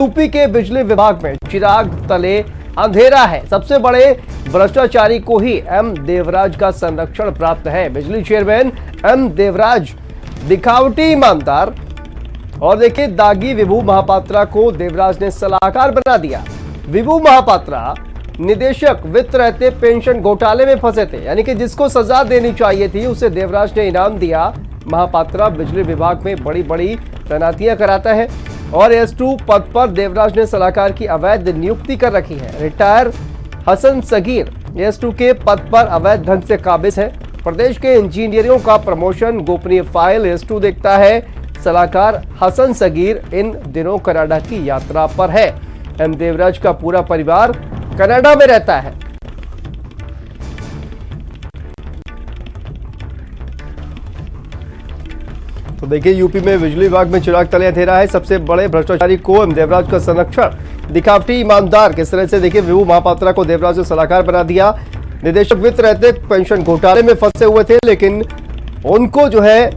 UP के बिजली विभाग में चिराग तले अंधेरा है। सबसे बड़े भ्रष्टाचारी को ही एम देवराज का संरक्षण प्राप्त है। बिजली चेयरमैन एम देवराज दिखावटी ईमानदार और देखिए दागी विभू महापात्रा को देवराज ने सलाहकार बना दिया। विभू महापात्रा निदेशक वित्त रहते पेंशन घोटाले में फंसे थे, यानी कि जिसको सजा देनी चाहिए थी उसे देवराज ने इनाम दिया। महापात्रा बिजली विभाग में बड़ी बड़ी तैनातियां कराता है और S2 पद पर देवराज ने सलाहकार की अवैध नियुक्ति कर रखी है। रिटायर हसन सगीर S2 के पद पर अवैध ढंग से काबिज है। प्रदेश के इंजीनियरों का प्रमोशन गोपनीय फाइल S2 देखता है। सलाहकार हसन सगीर इन दिनों कनाडा की यात्रा पर है। एम देवराज का पूरा परिवार कनाडा में रहता है। तो देखिए यूपी में बिजली विभाग में चिराग तले अंधेरा है। सबसे बड़े भ्रष्टाचारी को एम देवराज का संरक्षण। दिखावटी ईमानदार किस तरह से देखिए विभू महापात्रा को देवराज ने सलाहकार बना दिया। निदेशक वित्त रहते पेंशन घोटाले में फंसे हुए थे, लेकिन उनको जो है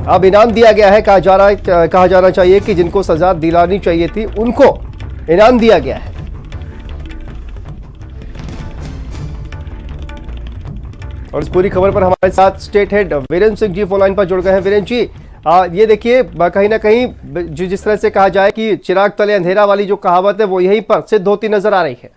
अब इनाम दिया गया है। कहा जाना चाहिए कि जिनको सजा दिलानी चाहिए थी उनको इनाम दिया गया है। और इस पूरी खबर पर हमारे साथ state head Virendra Singh ji phone line पर जुड़ गए हैं। वीरेंद्र जी, ये देखिए कहीं ना कहीं जिस तरह से कहा जाए कि चिराग तले अंधेरा वाली जो कहावत है वो यहीं पर सिद्ध होती नजर आ रही है।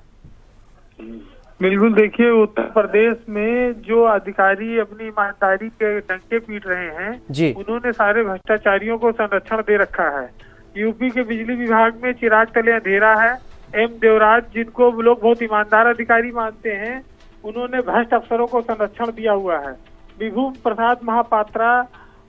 बिल्कुल, देखिए उत्तर प्रदेश में जो अधिकारी अपनी ईमानदारी के डंके पीट रहे हैं जी, उन्होंने सारे भ्रष्टाचारियों को संरक्षण दे रखा है। यूपी के बिजली विभाग में चिराग तले अंधेरा है। एम देवराज, जिनको लोग बहुत ईमानदार अधिकारी मानते हैं, उन्होंने भ्रष्ट अफसरों को संरक्षण दिया हुआ है। विभू प्रसाद महापात्रा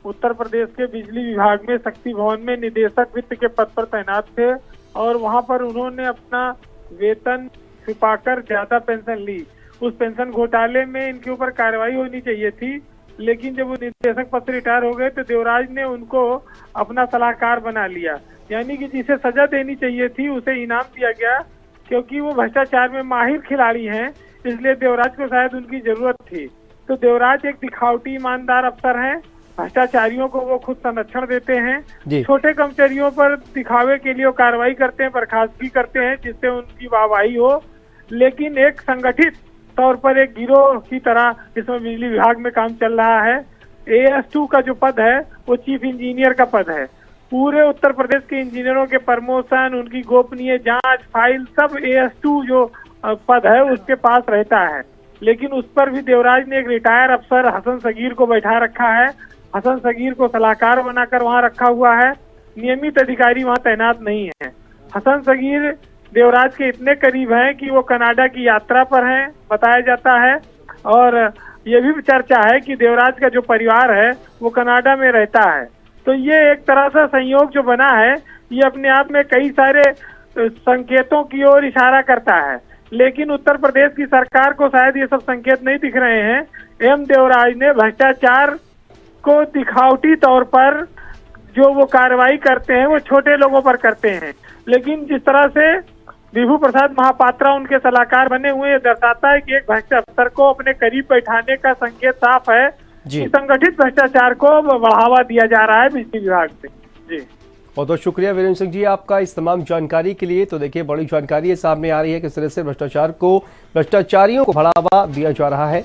उत्तर प्रदेश के बिजली विभाग में शक्ति भवन में निदेशक वित्त के पद पर तैनात थे और वहां पर उन्होंने अपना वेतन छुपाकर ज्यादा पेंशन ली। उस पेंशन घोटाले में इनके ऊपर कार्रवाई होनी चाहिए थी, लेकिन जब वो निदेशक पद से रिटायर हो गए तो देवराज ने उनको अपना सलाहकार बना लिया। यानी कि जिसे सजा देनी चाहिए थी उसे इनाम दिया गया, क्योंकि वो भ्रष्टाचार में माहिर खिलाड़ी हैं, इसलिए देवराज को शायद उनकी जरूरत थी। तो देवराज एक दिखावटी ईमानदार अफसर हैं। भ्रष्टाचारियों को वो खुद संरक्षण देते हैं। छोटे कर्मचारियों पर दिखावे के लिए वो कार्रवाई करते हैं, बर्खास्तगी करते हैं जिससे उनकी वाहवाही हो, लेकिन एक संगठित तौर पर एक गिरोह की तरह इसमें बिजली विभाग में काम चल रहा है। AS2 का जो पद है वो चीफ इंजीनियर का पद है। पूरे उत्तर प्रदेश के इंजीनियरों के प्रमोशन, उनकी गोपनीय जांच फाइल सब AS2 जो पद है उसके पास रहता है, लेकिन उस पर भी देवराज ने एक रिटायर अफसर हसन सगीर को बैठा रखा है। हसन सगीर को सलाहकार बनाकर वहां रखा हुआ है। नियमित अधिकारी वहां तैनात नहीं है। हसन सगीर देवराज के इतने करीब हैं कि वो कनाडा की यात्रा पर हैं, बताया जाता है। और ये भी चर्चा है कि देवराज का जो परिवार है वो कनाडा में रहता है। तो ये एक तरह से संयोग जो बना है, ये अपने आप में कई सारे संकेतों की ओर इशारा करता है, लेकिन उत्तर प्रदेश की सरकार को शायद ये सब संकेत नहीं दिख रहे हैं। एम देवराज ने भ्रष्टाचार को दिखावटी तौर पर जो वो कार्रवाई करते हैं वो छोटे लोगों पर करते हैं, लेकिन जिस तरह से विभू प्रसाद महापात्रा उनके सलाहकार बने हुए, ये दर्शाता है कि एक भ्रष्ट अफसर को अपने करीब बैठाने का संकेत साफ है कि संगठित भ्रष्टाचार को बढ़ावा दिया जा रहा है बिजली विभाग से। जी, बहुत बहुत शुक्रिया वीरेंद्र सिंह जी आपका इस तमाम जानकारी के लिए। तो देखिए बड़ी जानकारी सामने आ रही है किस तरह से भ्रष्टाचारियों को बढ़ावा दिया जा रहा है।